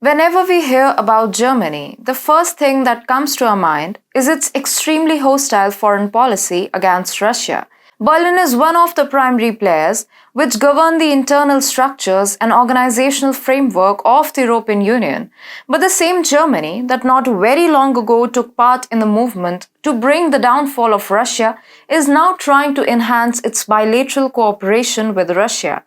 Whenever we hear about Germany, the first thing that comes to our mind is its extremely hostile foreign policy against Russia. Berlin is one of the primary players which govern the internal structures and organizational framework of the European Union. But the same Germany that not very long ago took part in the movement to bring the downfall of Russia is now trying to enhance its bilateral cooperation with Russia.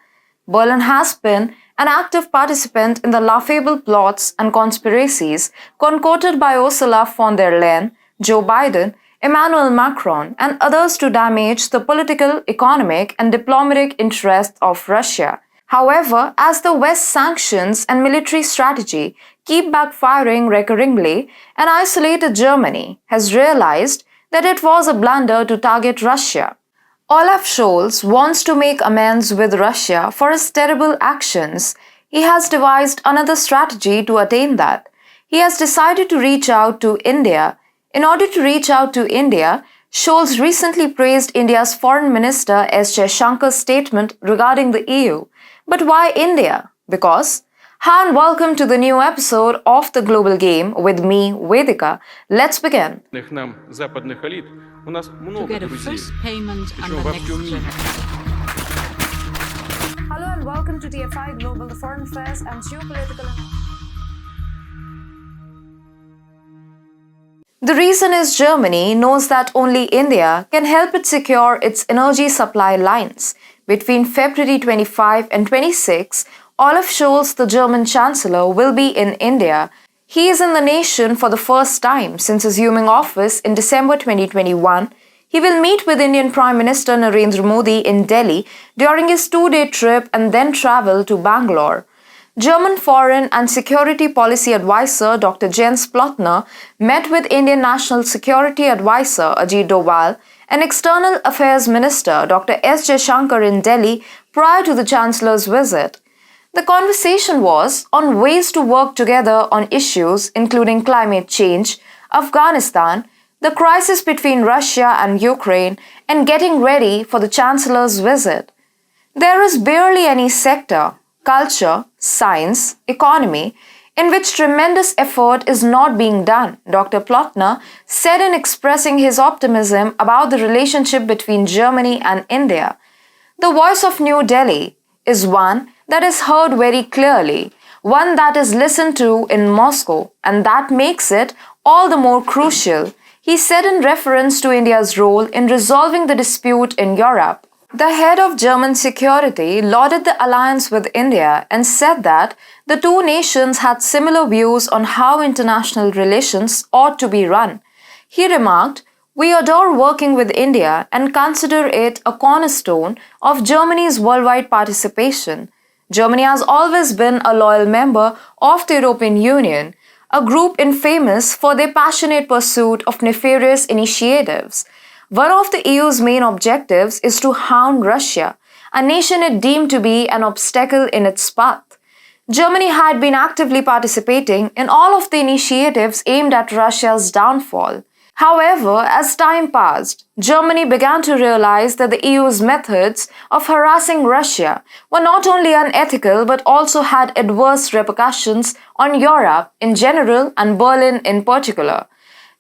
Berlin has been an active participant in the laughable plots and conspiracies concocted by Ursula von der Leyen, Joe Biden, Emmanuel Macron, and others to damage the political, economic, and diplomatic interests of Russia. However, as the West's sanctions and military strategy keep backfiring recurringly, an isolated Germany has realized that it was a blunder to target Russia. Olaf Scholz wants to make amends with Russia for his terrible actions. He has devised another strategy to attain that. He has decided to reach out to India. In order to reach out to India, Scholz recently praised India's Foreign Minister S. Jaishankar's statement regarding the EU. But why India? Because hi and welcome to the new episode of The Global Game with me, Vedika. Let's begin. To get a first payment on the next generation. Hello and welcome to TFIGlobal, the foreign affairs and geopolitical. The reason is Germany knows that only India can help it secure its energy supply lines. Between February 25 and 26, Olaf Scholz, the German Chancellor, will be in India. He is in the nation for the first time since assuming office in December 2021. He will meet with Indian Prime Minister Narendra Modi in Delhi during his two-day trip and then travel to Bangalore. German Foreign and Security Policy Advisor Dr. Jens Plotner met with Indian National Security Advisor Ajit Doval and External Affairs Minister Dr. S. Jaishankar in Delhi prior to the Chancellor's visit. The conversation was on ways to work together on issues including climate change, Afghanistan, the crisis between Russia and Ukraine, and getting ready for the Chancellor's visit. There is barely any sector, culture, science, economy, in which tremendous effort is not being done, Dr. Plotner said in expressing his optimism about the relationship between Germany and India. The voice of New Delhi is one that is heard very clearly, one that is listened to in Moscow, and that makes it all the more crucial, he said in reference to India's role in resolving the dispute in Europe. The head of German security lauded the alliance with India and said that the two nations had similar views on how international relations ought to be run. He remarked, "We adore working with India and consider it a cornerstone of Germany's worldwide participation. Germany has always been a loyal member of the European Union, a group infamous for their passionate pursuit of nefarious initiatives. One of the EU's main objectives is to hound Russia, a nation it deemed to be an obstacle in its path. Germany had been actively participating in all of the initiatives aimed at Russia's downfall. However, as time passed, Germany began to realize that the EU's methods of harassing Russia were not only unethical but also had adverse repercussions on Europe in general and Berlin in particular.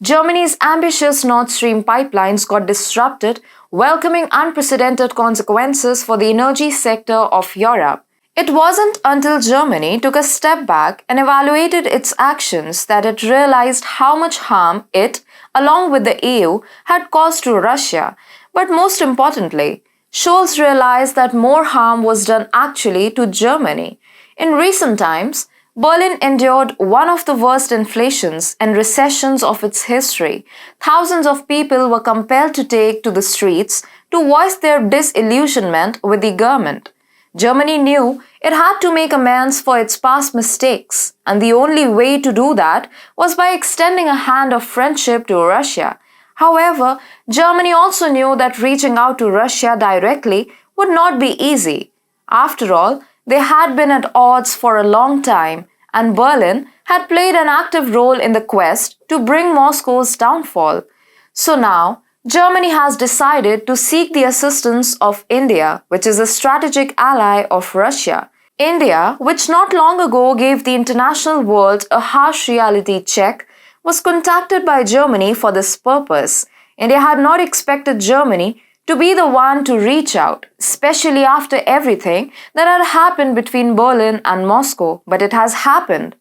Germany's ambitious Nord Stream pipelines got disrupted, welcoming unprecedented consequences for the energy sector of Europe. It wasn't until Germany took a step back and evaluated its actions that it realized how much harm it, along with the EU, had caused to Russia. But most importantly, Scholz realized that more harm was done actually to Germany. In recent times, Berlin endured one of the worst inflations and recessions of its history. Thousands of people were compelled to take to the streets to voice their disillusionment with the government. Germany knew it had to make amends for its past mistakes, and the only way to do that was by extending a hand of friendship to Russia. However, Germany also knew that reaching out to Russia directly would not be easy. After all, they had been at odds for a long time, and Berlin had played an active role in the quest to bring Moscow's downfall. So now, Germany has decided to seek the assistance of India, which is a strategic ally of Russia. India, which not long ago gave the international world a harsh reality check, was contacted by Germany for this purpose. India had not expected Germany to be the one to reach out, especially after everything that had happened between Berlin and Moscow, but it has happened.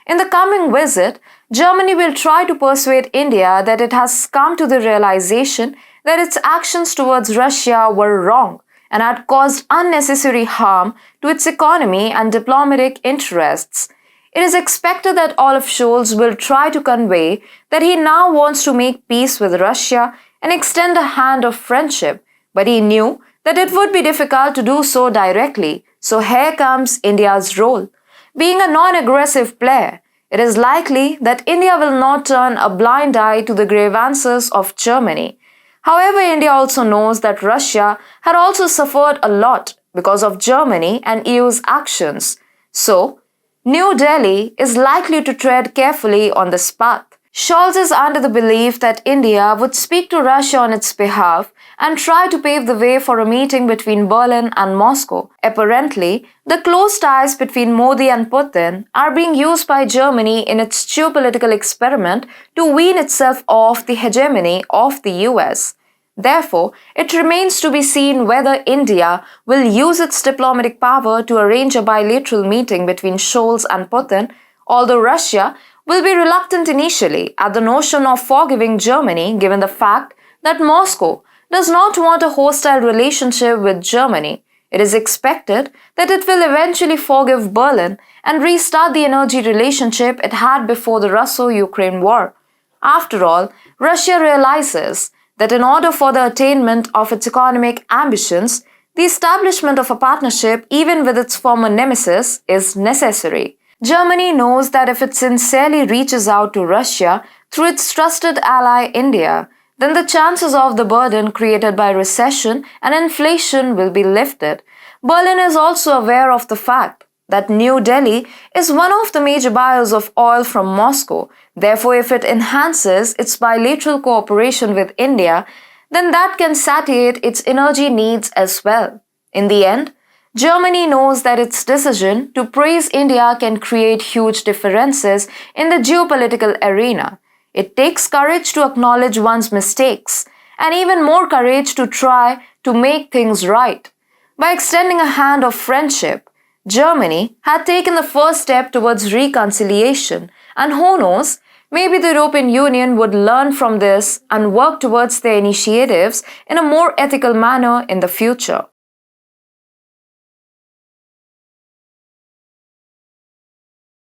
In the coming visit, Germany will try to persuade India that it has come to the realization that its actions towards Russia were wrong and had caused unnecessary harm to its economy and diplomatic interests. It is expected that Olaf Scholz will try to convey that he now wants to make peace with Russia and extend a hand of friendship, but he knew that it would be difficult to do so directly. So here comes India's role. Being a non-aggressive player, it is likely that India will not turn a blind eye to the grievances of Germany. However, India also knows that Russia had also suffered a lot because of Germany and EU's actions. So, New Delhi is likely to tread carefully on this path. Scholz is under the belief that India would speak to Russia on its behalf and try to pave the way for a meeting between Berlin and Moscow. Apparently, the close ties between Modi and Putin are being used by Germany in its geopolitical experiment to wean itself off the hegemony of the US. Therefore, it remains to be seen whether India will use its diplomatic power to arrange a bilateral meeting between Scholz and Putin, although Russia will be reluctant initially at the notion of forgiving Germany given the fact that Moscow does not want a hostile relationship with Germany. It is expected that it will eventually forgive Berlin and restart the energy relationship it had before the Russo-Ukraine war. After all, Russia realizes that in order for the attainment of its economic ambitions, the establishment of a partnership, even with its former nemesis, is necessary. Germany knows that if it sincerely reaches out to Russia through its trusted ally India, then the chances of the burden created by recession and inflation will be lifted. Berlin is also aware of the fact that New Delhi is one of the major buyers of oil from Moscow. Therefore, if it enhances its bilateral cooperation with India, then that can satiate its energy needs as well. In the end, Germany knows that its decision to praise India can create huge differences in the geopolitical arena. It takes courage to acknowledge one's mistakes, and even more courage to try to make things right. By extending a hand of friendship, Germany had taken the first step towards reconciliation, and who knows, maybe the European Union would learn from this and work towards their initiatives in a more ethical manner in the future.